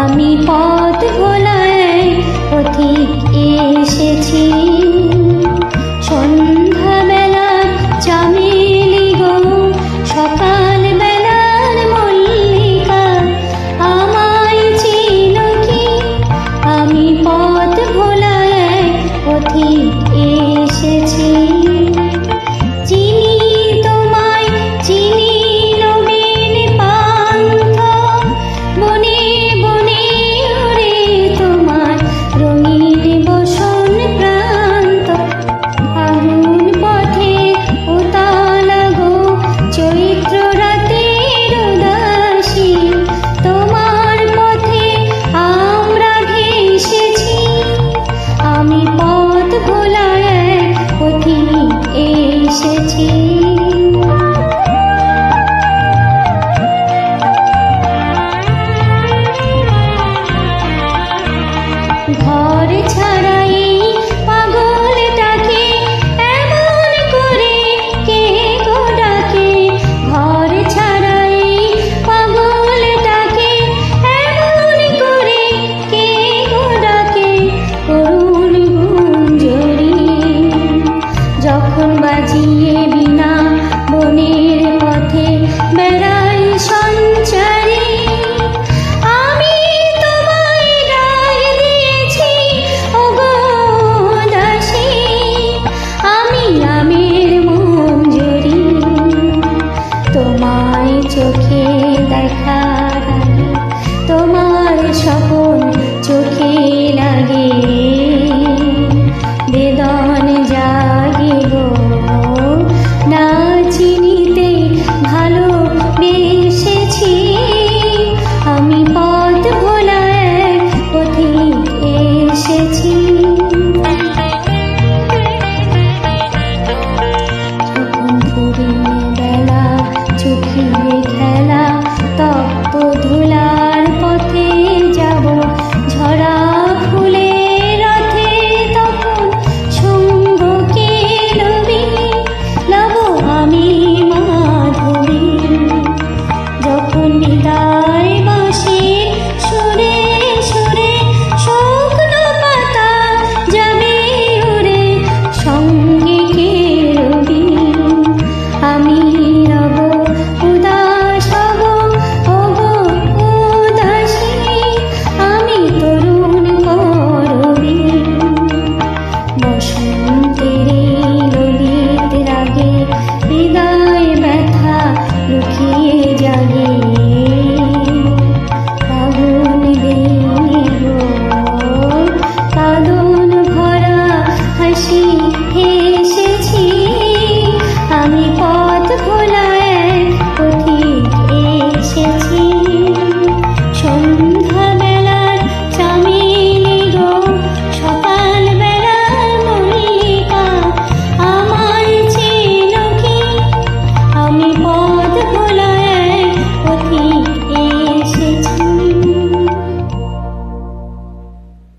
আমি পথ ভোলায় পথিক এসেছি। সন্ধ্যাবেলা চামেলি গো, সকাল বেলার মল্লিকা, আমায় চিনো কি? আমি পথ ভোলায় পথিক এসেছি। চিনি তোমায়, চিনি নবীন পান্থ, বনে বনে ওরে তোমার রঙিন বসন প্রান্ত। আগুন পথে উতালা গো, চৈত্র রাতের উদাসী, তোমার পথে আমরা ভেসেছি। আমি পথ ভোলায় পথিক এসেছি। ঘর ছাড়াই পাগলটাকে এমন করে কে গো ডাকে? ঘর ছাড়াই পাগলটাকে এমন করে কে গো ডাকে? করুণ গুঞ্জরি যখন বাজিয়ে বিনা বনের পথে বেড়াই সঞ্চারী, আমি তোমায় ডাক দিয়েছি ওগো দাসী। আমি আমের মঞ্জরি, তোমায় চোখে দেখার আগে তোমার সকল